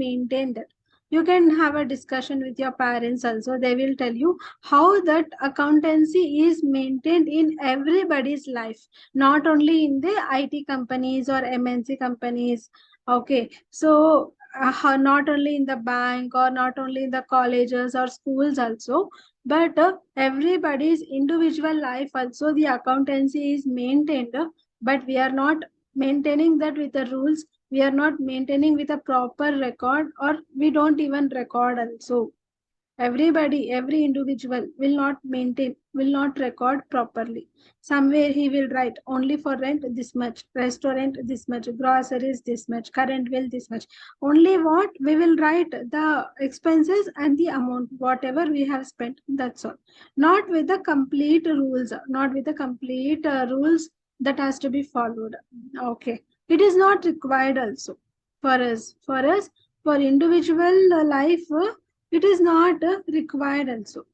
maintain that. You can have a discussion with your parents also. They will tell you how that accountancy is maintained in everybody's life, not only in the IT companies or MNC companies. Okay, so not only in the bank or not only in the colleges or schools also, but everybody's individual life also the accountancy is maintained, but we are not maintaining that with the rules. We are not maintaining with a proper record, or we don't even record also. Everybody, every individual will not maintain, will not record properly. Somewhere he will write only for rent this much, restaurant this much, groceries this much, current bill this much. Only what we will write the expenses and the amount, whatever we have spent. That's all. Not with the complete rules, not with the complete rules that has to be followed. Okay. It is not required also for us. For individual life, it is not required also.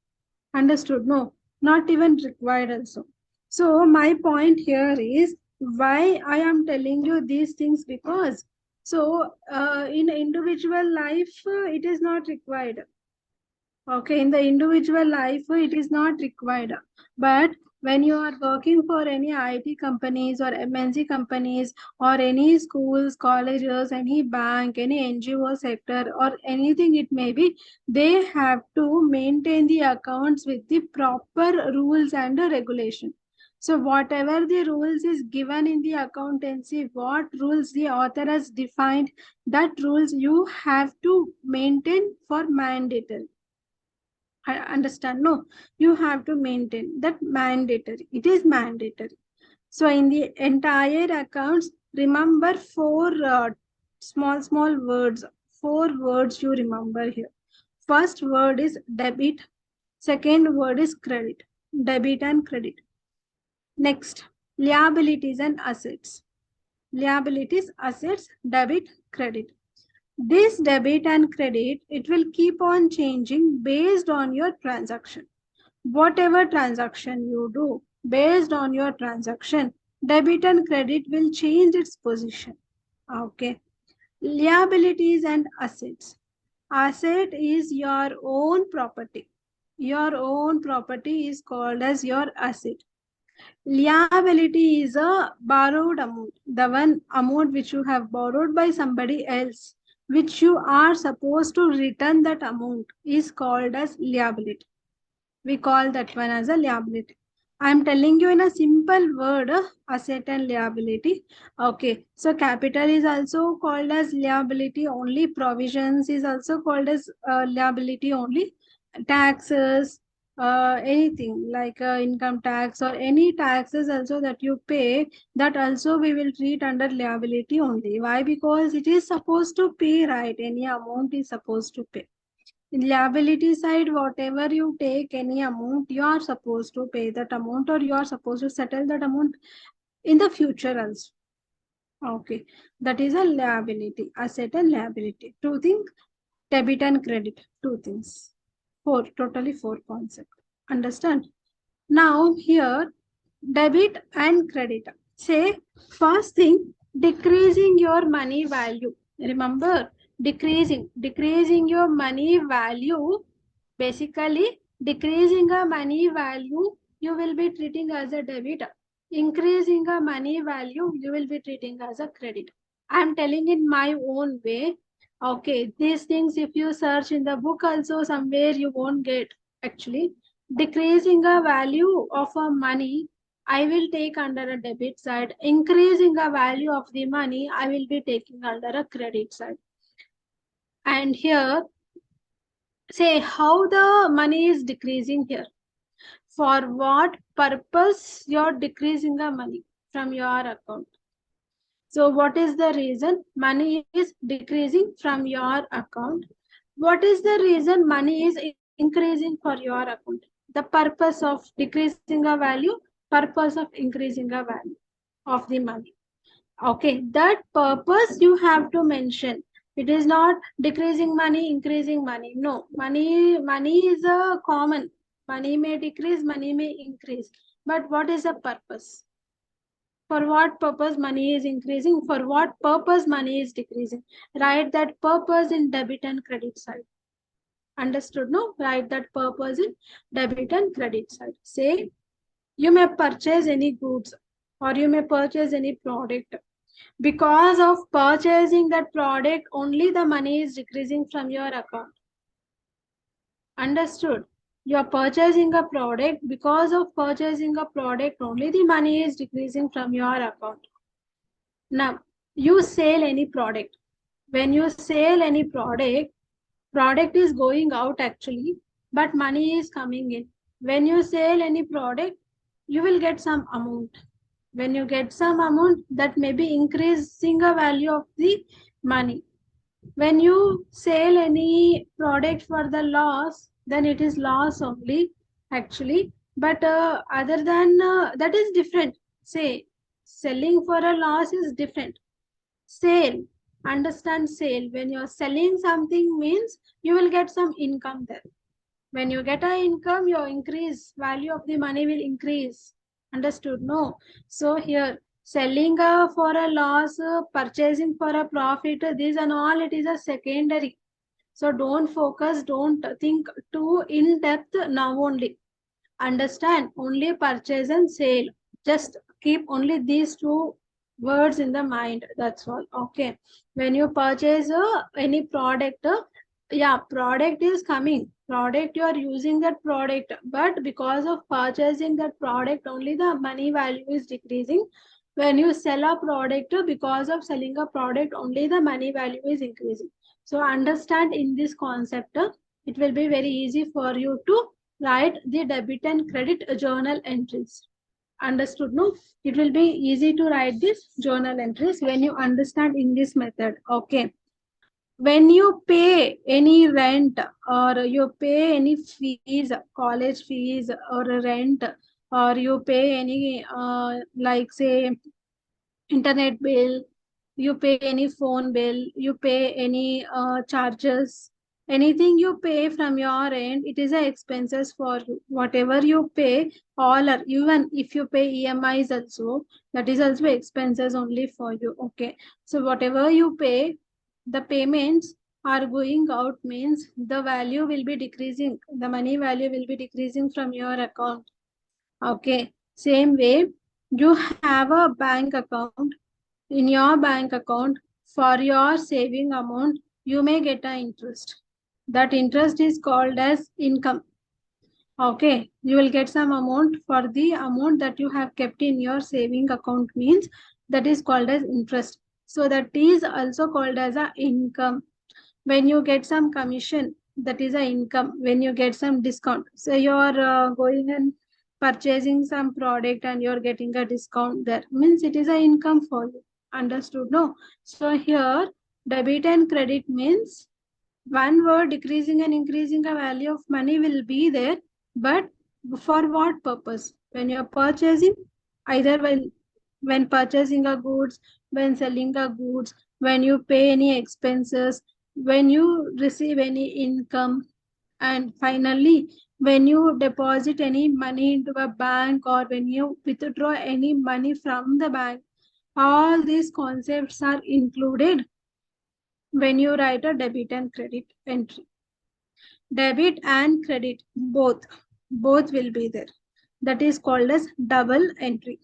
Understood? No, not even required also. So my point here is why I am telling you these things, because in individual life it is not required. Okay, in the individual life, it is not required. But when you are working for any IT companies or MNC companies or any schools, colleges, any bank, any NGO sector or anything it may be, they have to maintain the accounts with the proper rules and regulation. So whatever the rules is given in the accountancy, what rules the author has defined, that rules you have to maintain for mandatory. I understand. No, you have to maintain that mandatory. It is mandatory. So in the entire accounts, remember four small words. Four words you remember here. First word is debit. Second word is credit. Debit and credit. Next, liabilities and assets. Liabilities, assets, debit, credit. This debit and credit, it will keep on changing based on your transaction. Whatever transaction you do, based on your transaction, debit and credit will change its position. Okay. Liabilities and assets. Asset is your own property. Your own property is called as your asset. Liability is a borrowed amount, the one amount which you have borrowed by somebody else, which you are supposed to return that amount, is called as liability. We call that one as a liability. I am telling you in a simple word, asset and liability. Okay, so capital is also called as liability only. Provisions is also called as liability only. Taxes, anything like income tax or any taxes also that you pay, that also we will treat under liability only. Why? Because it is supposed to pay, right? Any amount is supposed to pay. In liability side, whatever you take any amount, you are supposed to pay that amount, or you are supposed to settle that amount in the future also. Okay, that is a liability, asset and liability. Two things, debit and credit, two things. Totally four concepts. Understand? Now here, debit and credit. Say, first thing, decreasing your money value. Remember, decreasing your money value. Basically, decreasing a money value, you will be treating as a debit. Increasing a money value, you will be treating as a credit. I am telling in my own way. Okay, these things, if you search in the book also, somewhere you won't get. Actually, decreasing a value of a money, I will take under a debit side. Increasing a value of the money, I will be taking under a credit side. And here, say how the money is decreasing here. For what purpose you're decreasing the money from your account? So what is the reason money is decreasing from your account? What is the reason money is increasing for your account? The purpose of decreasing a value, purpose of increasing a value of the money. Okay, that purpose you have to mention. It is not decreasing money, increasing money. No, money is a common. Money may decrease, money may increase. But what is the purpose? For what purpose money is increasing? For what purpose money is decreasing? Write that purpose in debit and credit side. Understood? No? Write that purpose in debit and credit side. Say, you may purchase any goods or you may purchase any product. Because of purchasing that product, only the money is decreasing from your account. Understood? You are purchasing a product. Because of purchasing a product, only the money is decreasing from your account. Now, you sell any product. When you sell any product is going out actually, but money is coming in. When you sell any product, you will get some amount. When you get some amount, that may be increasing the value of the money. When you sell any product for the loss, then it is loss only actually. But other than that is different. Say, selling for a loss is different. Sale, understand sale. When you're selling something means you will get some income there. When you get an income, your increase value of the money will increase. Understood? No. So here selling for a loss, purchasing for a profit, these and all, it is a secondary. So don't focus, don't think too in depth now only. Understand only purchase and sale. Just keep only these two words in the mind. That's all. Okay. When you purchase any product, yeah, product is coming. Product, you are using that product, but because of purchasing that product, only the money value is decreasing. When you sell a product, because of selling a product, only the money value is increasing. So understand in this concept, it will be very easy for you to write the debit and credit journal entries. Understood? No? It will be easy to write this journal entries when you understand in this method. Okay. When you pay any rent or you pay any fees, college fees or rent, or you pay any like say internet bill, you pay any phone bill, you pay any charges, anything you pay from your end, it is a expenses for you. Whatever you pay, all are, even if you pay EMIs also, that is also expenses only for you. Okay. So whatever you pay, the payments are going out means the value will be decreasing. The money value will be decreasing from your account. Okay. Same way, you have a bank account. In your bank account, for your saving amount, you may get an interest. That interest is called as income. Okay, you will get some amount for the amount that you have kept in your saving account means that is called as interest. So that is also called as a income. When you get some commission, that is a income. When you get some discount, so you're going and purchasing some product and you're getting a discount, there means it is a income for you. Understood? No? So here debit and credit means one word, decreasing and increasing a value of money will be there, but for what purpose? When you're purchasing, either when purchasing a goods, when selling a goods, when you pay any expenses, when you receive any income, and finally when you deposit any money into a bank or when you withdraw any money from the bank, all these concepts are included when you write a debit and credit entry. Debit and credit, both will be there. That is called as double entry.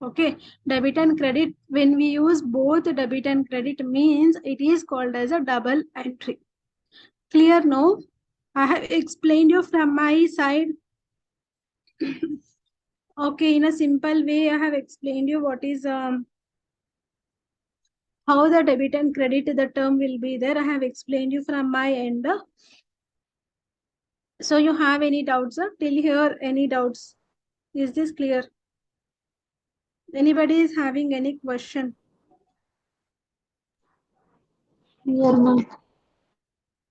Okay, debit and credit, when we use both debit and credit means it is called as a double entry. Clear now? I have explained you from my side. Okay, in a simple way, I have explained you what is how the debit and credit, the term will be there. I have explained you from my end. So you have any doubts, sir? Till here, any doubts? Is this clear? Anybody is having any question? Clear, ma'am.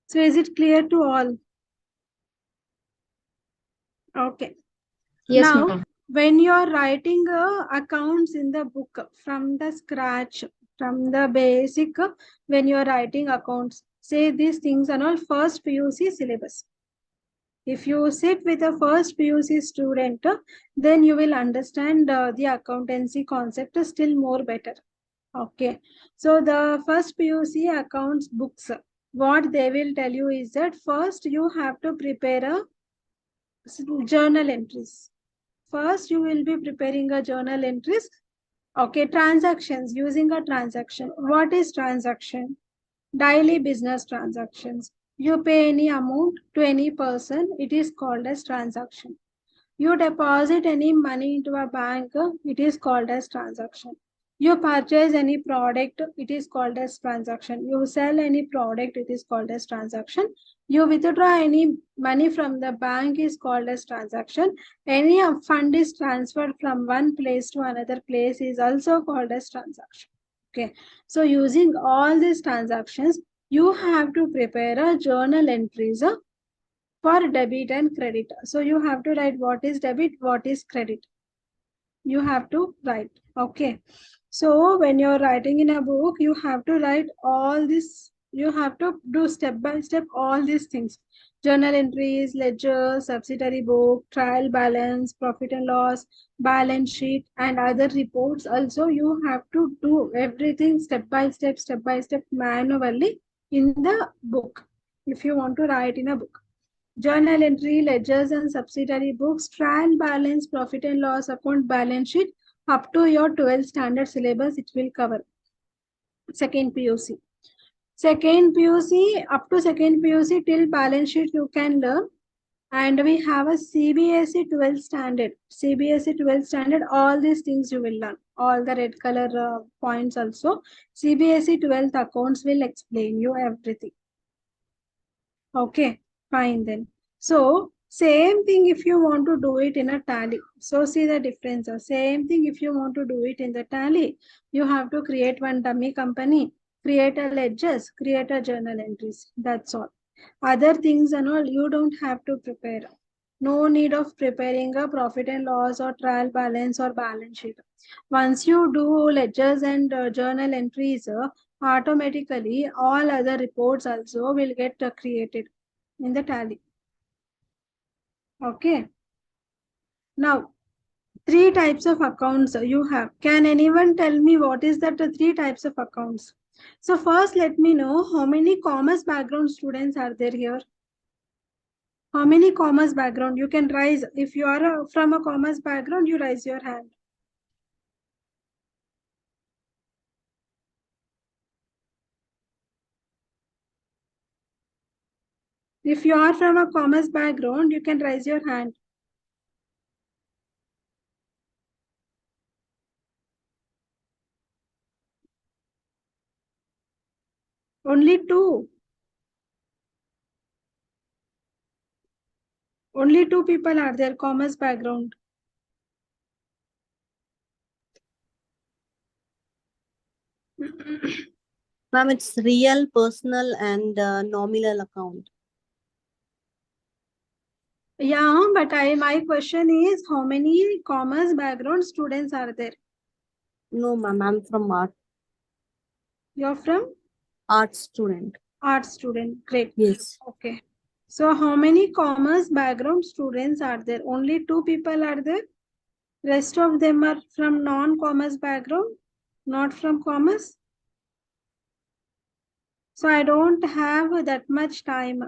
So is it clear to all? Okay. Yes, Now, ma'am. when you are writing accounts in the book from the scratch, from the basic, when you are writing accounts, say these things are all first PUC syllabus. If you sit with a first PUC student, then you will understand the accountancy concept still more better. Okay, so the first PUC accounts books, what they will tell you is that first you have to prepare a journal entries. First, you will be preparing a journal entries. Okay, transactions, using a transaction. What is transaction? Daily business transactions. You pay any amount to any person, it is called as transaction. You deposit any money into a bank, it is called as transaction. You purchase any product, it is called as transaction. You sell any product, it is called as transaction. You withdraw any money from the bank is called as transaction. Any fund is transferred from one place to another place is also called as transaction. Okay, so using all these transactions, you have to prepare a journal entries for debit and credit. So you have to write what is debit, what is credit. You have to write. Okay. So when you're writing in a book, you have to write all this. You have to do step by step all these things. Journal entries, ledger, subsidiary book, trial balance, profit and loss, balance sheet, and other reports. Also, you have to do everything step by step manually in the book if you want to write in a book. Journal entry, ledgers and subsidiary books, trial balance, profit and loss account, balance sheet, up to your 12th standard syllabus, it will cover. Second PUC. Second PUC, up to second PUC till balance sheet you can learn. And we have a CBSE 12th standard. CBSE 12th standard, all these things you will learn. All the red color points also. CBSE 12th accounts will explain you everything. Okay, fine then. So, same thing if you want to do it in a tally. So, see the difference. Same thing if you want to do it in the tally. You have to create one dummy company, create a ledgers, create a journal entries. That's all. Other things and all, you don't have to prepare. No need of preparing a profit and loss or trial balance or balance sheet. Once you do ledgers and journal entries, automatically all other reports also will get created in the tally. Okay. Now, three types of accounts you have. Can anyone tell me what is that three types of accounts? So first, let me know how many commerce background students are there here. How many commerce background? You can raise. If you are from a commerce background, you raise your hand. If you are from a commerce background, you can raise your hand. Only two. Only two people are there, commerce background. Ma'am, it's real, personal, and nominal account. Yeah, but my question is how many commerce background students are there? No, ma'am, I'm from art. You're from Art student. art student. Great. Yes. Okay. So how many commerce background students are there? Only two people are there. Rest of them are from non-commerce background, not from commerce. So I don't have that much time.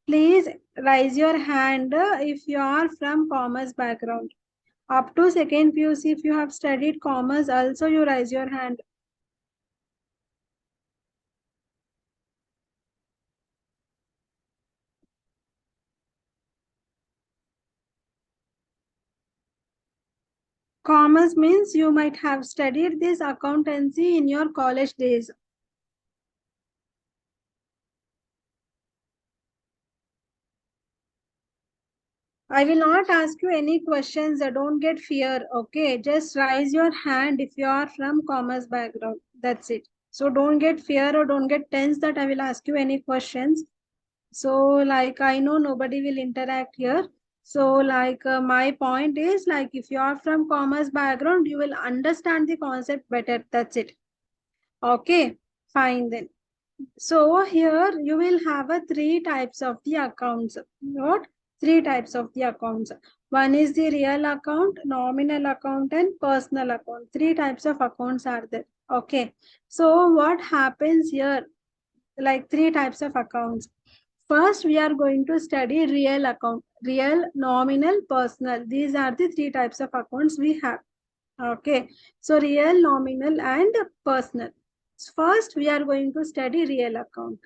Please raise your hand if you are from commerce background. Up to second PUC, if you have studied commerce, also you raise your hand. Commerce means you might have studied this accountancy in your college days. I will not ask you any questions. Don't get fear. Okay, just raise your hand if you are from commerce background. That's it. So don't get fear or don't get tense that I will ask you any questions. So like I know nobody will interact here. So like my point is like if you are from commerce background, you will understand the concept better. That's it. Okay, fine then. So here you will have a three types of the accounts. What? Three types of the accounts. One is the real account, nominal account, and personal account. Three types of accounts are there. Okay. So what happens here? Like three types of accounts. First, we are going to study real account, real, nominal, personal. These are the three types of accounts we have. Okay. So real, nominal, and personal. First, we are going to study real account.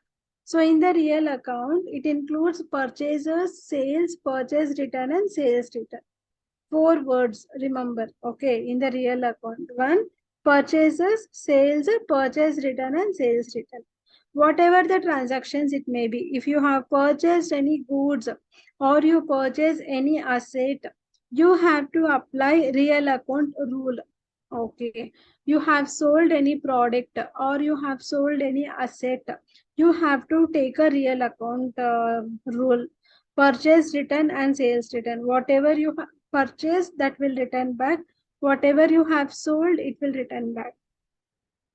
So in the real account, it includes purchases, sales, purchase return, and sales return. Four words, remember, okay, in the real account. One, purchases, sales, purchase return, and sales return. Whatever the transactions it may be, if you have purchased any goods or you purchase any asset, you have to apply real account rule. Okay, you have sold any product or you have sold any asset, you have to take a real account rule. Purchase return and sales return. Whatever you have purchased, that will return back. Whatever you have sold, it will return back.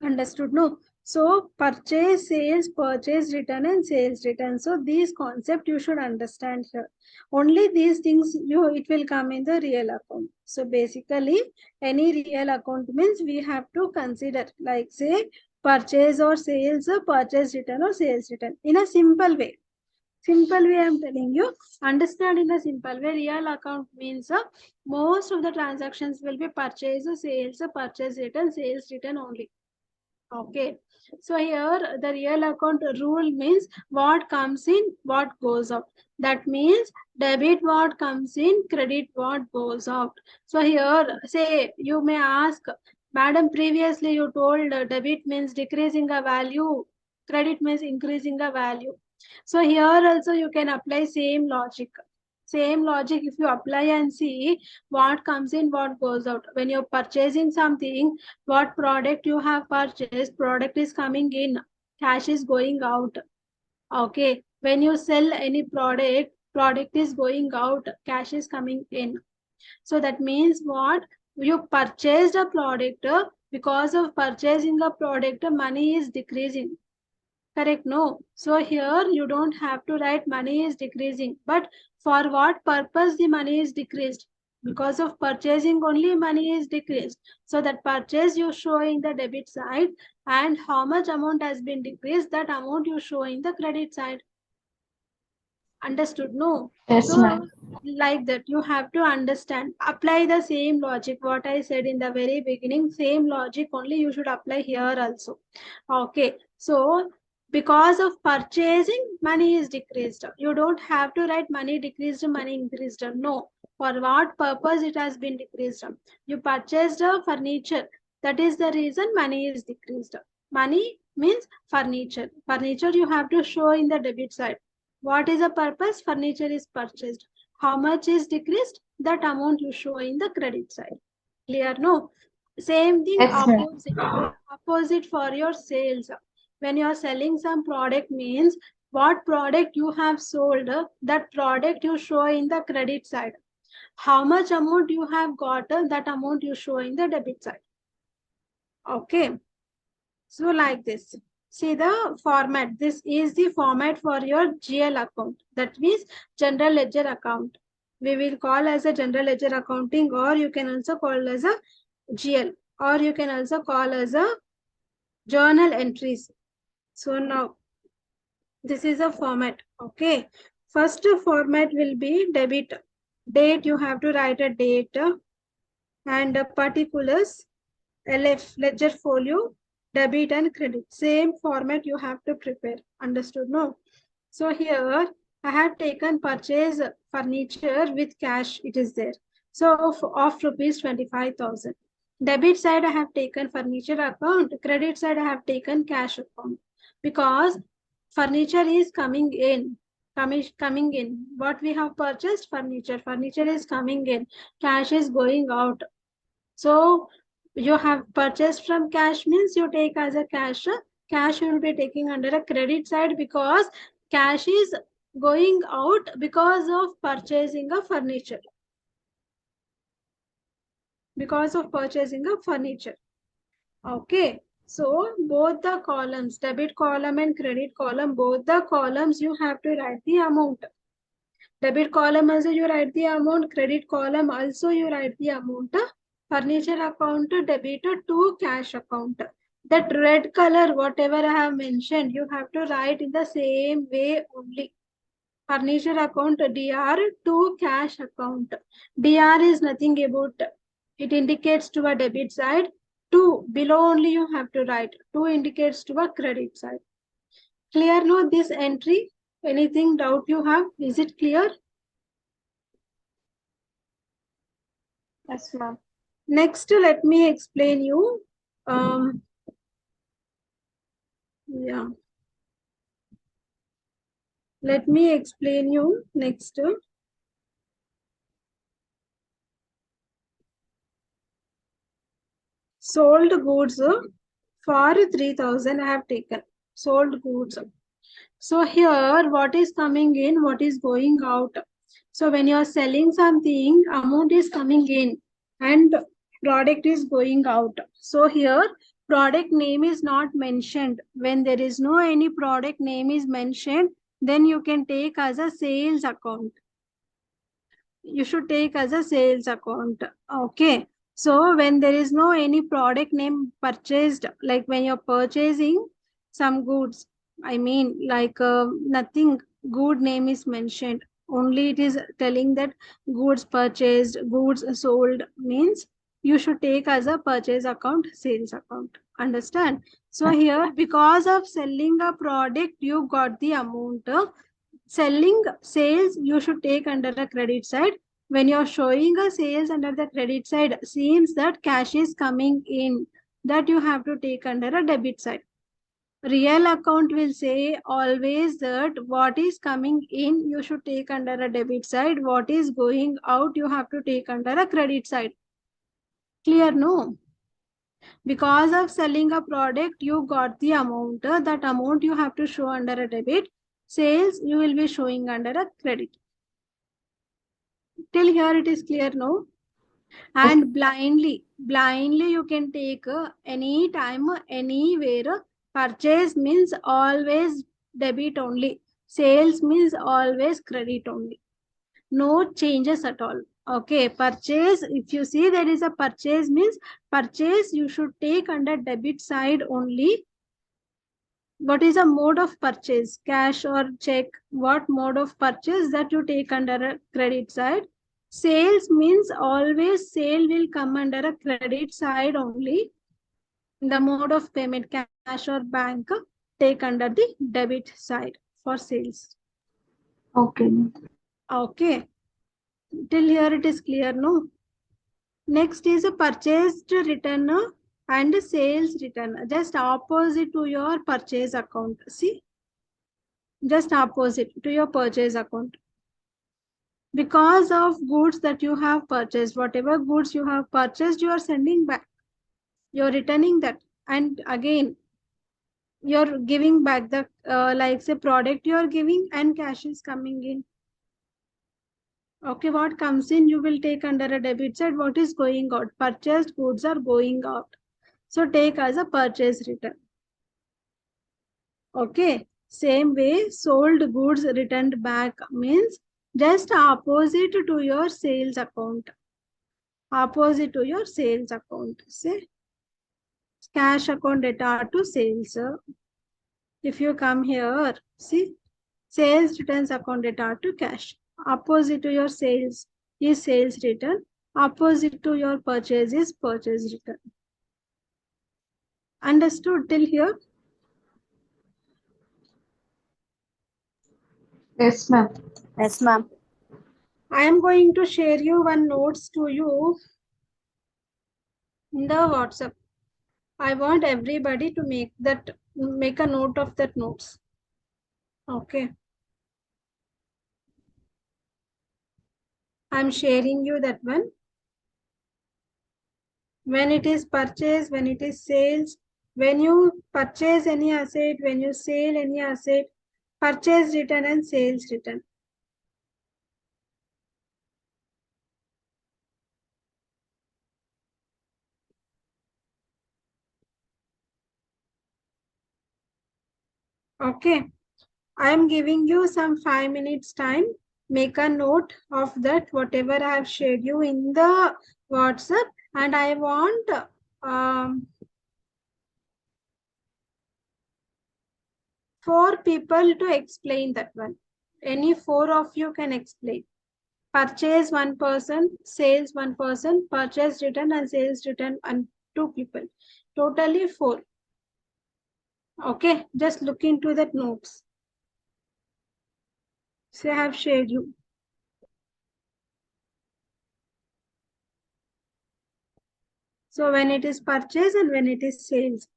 Understood? No. So purchase, sales, purchase return, and sales return. So these concept you should understand here. Only these things it will come in the real account. So basically, any real account means we have to consider, like say purchase or sales, purchase return or sales return in a simple way. Simple way I'm telling you. Understand in a simple way. Real account means most of the transactions will be purchase, sales, purchase return, sales return only. Okay, so here the real account rule means what comes in, what goes out. That means debit what comes in, credit what goes out. So here, say you may ask, Madam, previously you told debit means decreasing a value, credit means increasing a value. So here also you can apply same logic. Same logic if you apply and see what comes in, what goes out. When you're purchasing something, what product you have purchased, product is coming in, cash is going out. Okay, when you sell any product, product is going out, cash is coming in. So that means what? You purchased a product, because of purchasing a product, money is decreasing. Correct? No. So here you don't have to write money is decreasing. But for what purpose the money is decreased? Because of purchasing only money is decreased. So that purchase you show in the debit side, and how much amount has been decreased, that amount you show in the credit side. Understood? No. Yes, So ma'am. like that you have to understand, apply the same logic what I said in the very beginning. Same logic only you should apply here also. Okay, so because of purchasing, money is decreased. You don't have to write money decreased, money increased. No. For what purpose it has been decreased? You purchased a furniture, that is the reason money is decreased. Money means furniture. Furniture you have to show in the debit side. What is the purpose? Furniture is purchased. How much is decreased? That amount you show in the credit side. Clear? No. Same thing Yes, ma'am. opposite for your sales. When you are selling some product means what product you have sold, that product you show in the credit side. How much amount you have got, that amount you show in the debit side. Okay. So like this. See the format. This is the format for your GL account. That means general ledger account. We will call as a general ledger accounting, or you can also call as a GL, or you can also call as a journal entries. So now this is a format. Okay. First format will be debit. Date, you have to write a date and particulars, LF, ledger folio, debit and credit. Same format you have to prepare. Understood? No? So here I have taken purchase furniture with cash. It is there. So of rupees 25,000. Debit side I have taken furniture account. Credit side I have taken cash account. Because furniture is coming in. Coming in. What we have purchased? Furniture. Furniture is coming in. Cash is going out. So you have purchased from cash means you take as a cash. Cash you will be taking under a credit side because cash is going out because of purchasing of furniture. Because of purchasing of furniture. Okay. So both the columns, debit column and credit column, both the columns you have to write the amount. Debit column also you write the amount, credit column also you write the amount. Furniture account debit to cash account. That red color, whatever I have mentioned, you have to write in the same way only. Furniture account DR to cash account. DR is nothing about, it indicates to a debit side. To below only you have to write. To indicates to a credit side. Clear no this entry? Anything doubt you have? Is it clear? Yes, ma'am. Next, let me explain you. Yeah. Let me explain you next. Sold goods for 3,000 I have taken. Sold goods. So here, what is coming in, what is going out? So when you are selling something, amount is coming in and product is going out. So here, product name is not mentioned. When there is no any product name is mentioned, then you can take as a sales account. You should take as a sales account. Okay. So when there is no any product name purchased, like when you're purchasing some goods, I mean like nothing good name is mentioned. Only it is telling that goods purchased, goods sold means you should take as a purchase account, sales account. Understand? So here, because of selling a product, you got the amount. Selling sales you should take under the credit side. When you're showing a sales under the credit side, seems that cash is coming in, that you have to take under a debit side. Real account will say always that what is coming in you should take under a debit side, what is going out you have to take under a credit side. Clear no? Because of selling a product you got the amount, that amount you have to show under a debit. Sales you will be showing under a credit. Till here it is clear no? And blindly you can take any time, anywhere. Purchase means always debit only. Sales means always credit only. No changes at all. Okay, purchase, if you see there is a purchase means purchase you should take under debit side only. What is a mode of purchase? Cash or check? What mode of purchase that you take under a credit side? Sales means always sale will come under a credit side only. The mode of payment, cash or bank, take under the debit side for sales. Okay. Okay. Till here it is clear, no? Next is a purchased return and sales return. Just opposite to your purchase account. See? Just opposite to your purchase account. Because of goods that you have purchased, whatever goods you have purchased, you are sending back. You're returning that. And again, you're giving back the, like say product you're giving and cash is coming in. Okay, what comes in, you will take under a debit side. What is going out? Purchased goods are going out. So take as a purchase return. Okay, same way, sold goods returned back means just opposite to your sales account. Opposite to your sales account. Say cash account data to sales. If you come here, see sales returns account data to cash. Opposite to your sales is sales return. Opposite to your purchase is purchase return. Understood till here? Yes, ma'am. Yes, ma'am. I am going to share you one notes to you in the WhatsApp. I want everybody to make a note of that notes. Okay. I'm sharing you that one. When it is purchase, when it is sales, when you purchase any asset, when you sell any asset, purchase return and sales return. Okay. I am giving you some 5 minutes time. make a note of that, whatever I have shared you in the WhatsApp, and I want um, 4 people to explain that one. Any 4 of you can explain. Purchase 1 person, sales 1 person, purchase return and sales return and 2 people. Totally 4. Okay, just look into that notes. So I have shared you. So when it is purchase and when it is sales,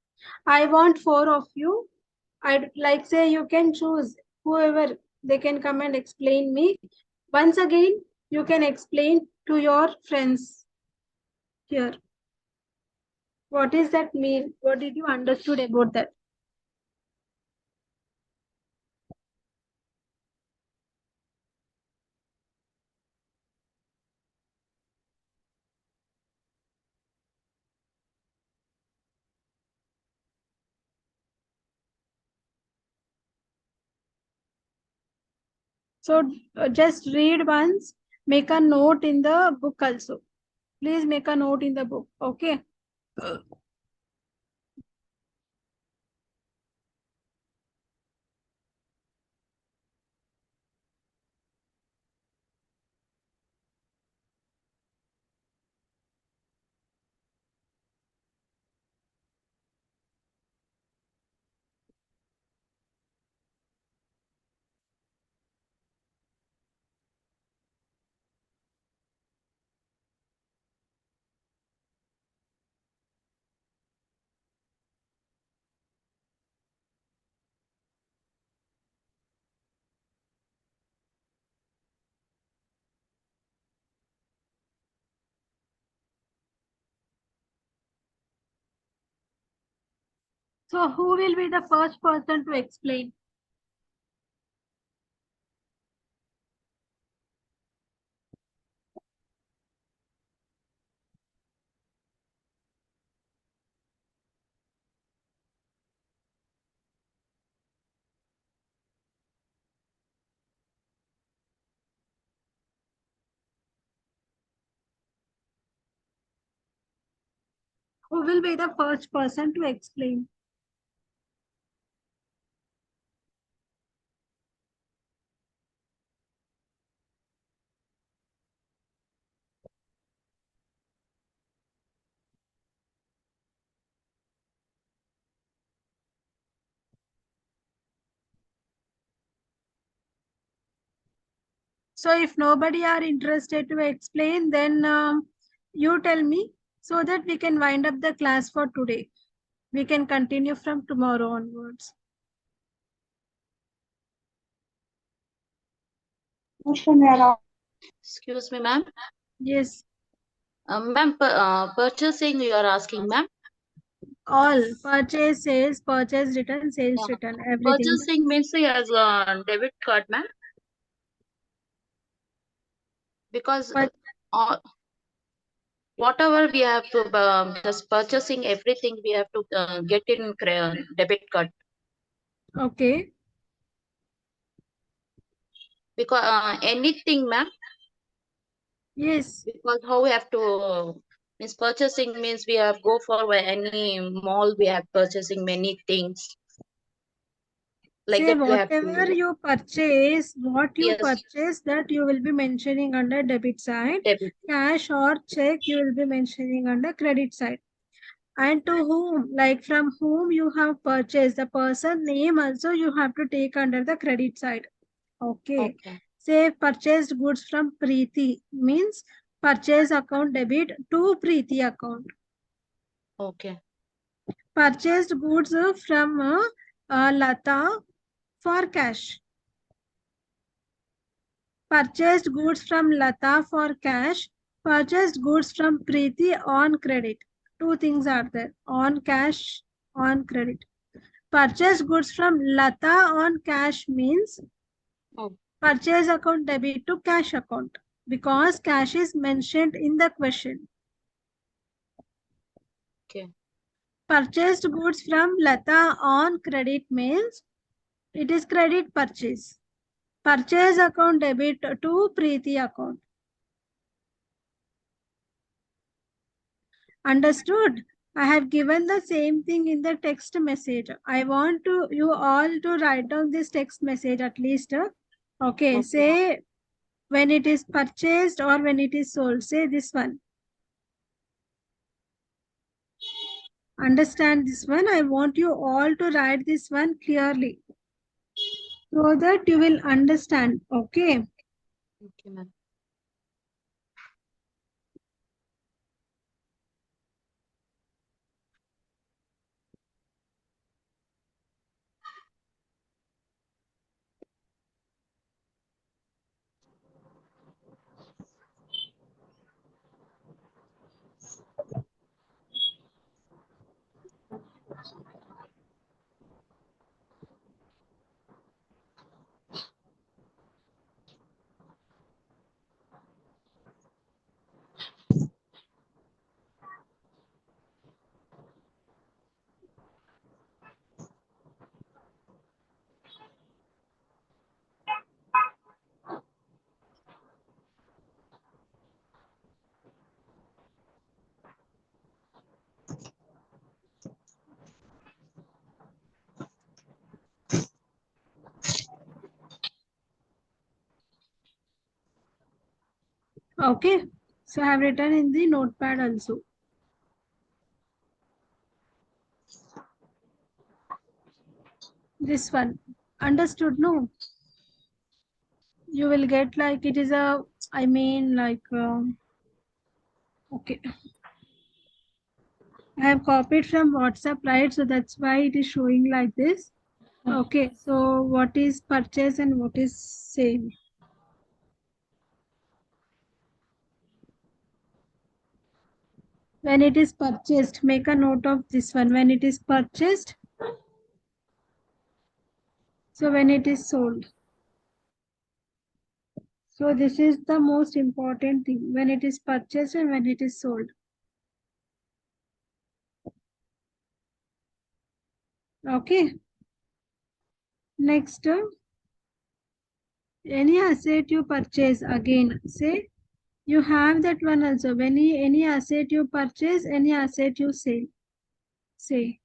I want 4 of you. I'd like say you can choose whoever they can come and explain me. Once again, you can explain to your friends here. What is that mean? What did you understood about that? So just read once, make a note in the book also. Please make a note in the book. Okay. So who will be the first person to explain? Who will be the first person to explain? So if nobody are interested to explain, then you tell me so that we can wind up the class for today. We can continue from tomorrow onwards. Excuse me, ma'am. Yes, Ma'am, purchasing you are asking, ma'am. all purchase, sales, purchase, return, sales, Yeah. return, everything. Purchasing means he has a debit card, ma'am. Because But whatever we have to just purchasing everything we have to get in debit card. okay, Because anything, ma'am. yes, Because how we have to means purchasing means we have go for any mall, we have purchasing many things like say that we have whatever to. you purchase, what you Yes, purchase, that you will be mentioning under debit side. debit. Cash or check you will be mentioning under credit side. And to whom, like from whom you have purchased, the person name also you have to take under the credit side. Okay. Okay. Say purchased goods from Preeti means purchase account debit to Preeti account. Okay. Purchased goods from Lata for cash. Purchased goods from Lata for cash. Purchased goods from Preeti on credit. Two things are there, on cash, on credit. Purchase goods from Lata on cash means Oh, purchase account debit to cash account because cash is mentioned in the question. okay. Purchased goods from Lata on credit means it is credit purchase. Purchase account debit to Preeti account. Understood? I have given the same thing in the text message. I want you all to write down this text message at least. Okay, Okay. say when it is purchased or when it is sold. Say this one. Understand this one. I want you all to write this one clearly so that you will understand. Okay. Okay, ma'am. Okay. So I have written in the notepad also. This one. Understood? No? You will get like it is a, I mean like, okay. I have copied from WhatsApp, right? So that's why it is showing like this. Okay. So what is purchase and what is sale? When it is purchased, make a note of this one. When it is purchased, so when it is sold. So this is the most important thing. When it is purchased and when it is sold. Okay. Next, any asset you purchase, again say you have that one also. When any asset you purchase, any asset you sell. Say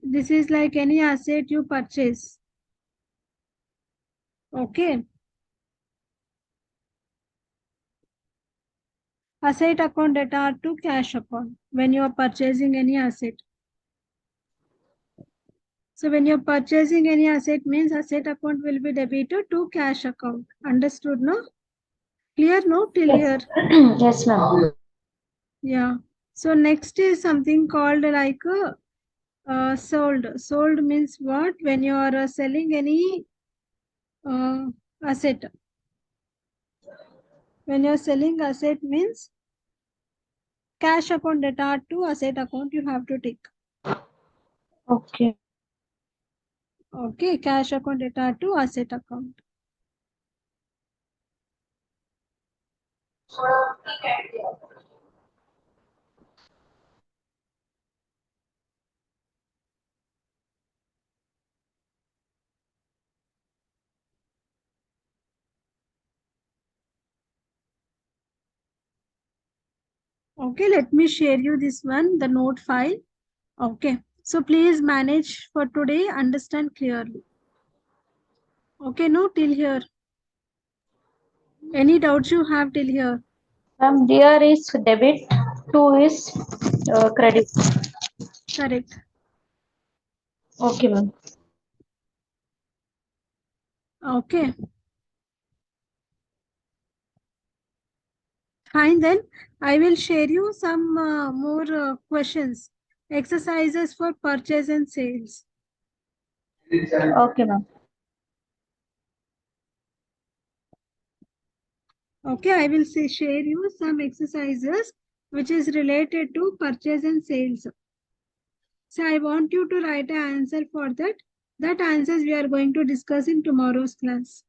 this is like any asset you purchase. Okay. Asset account data to cash account when you are purchasing any asset. So when you're purchasing any asset means asset account will be debited to cash account. Understood, no? Clear, no? Till here. Yes, ma'am. Yeah. So next is something called like sold. Sold means what? When you are selling any asset. When you are selling asset means cash account data to asset account you have to take. Okay. Okay, cash account data to asset account. Okay, let me share you this one, the note file. Okay, so please manage for today, understand clearly. Okay, no, till here. Any doubts you have till here? Ma'am, there is debit, two is credit. Correct. Okay, ma'am. Okay, fine then. I will share you some more questions, exercises for purchase and sales. Okay, ma'am. Okay, I will share you some exercises which is related to purchase and sales. So I want you to write an answer for that. That answers we are going to discuss in tomorrow's class.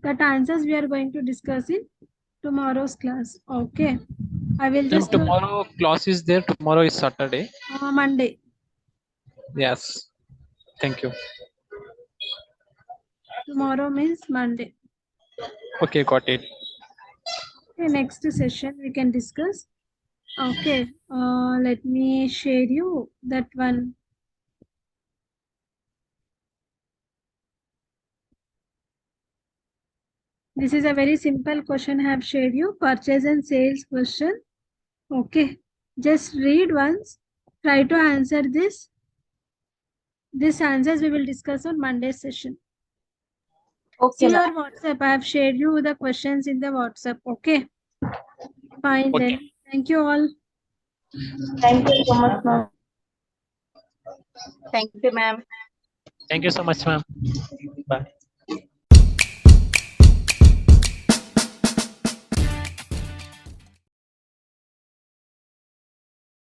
That answers we are going to discuss in tomorrow's class. Okay. I will Ma'am, just tomorrow class is there. Tomorrow is Saturday. Monday. Yes. Thank you. Tomorrow means Monday. Okay, got it. Okay, next session we can discuss. Okay. Let me share you that one. This is a very simple question I have shared you. Purchase and sales question. Okay. Just read once. Try to answer this. These answers we will discuss on Monday's session. Okay, See ma'am. your WhatsApp. I have shared you the questions in the WhatsApp. Okay. Fine Okay. then. Thank you all. Thank you so much, ma'am. Thank you, ma'am. Thank you so much, ma'am.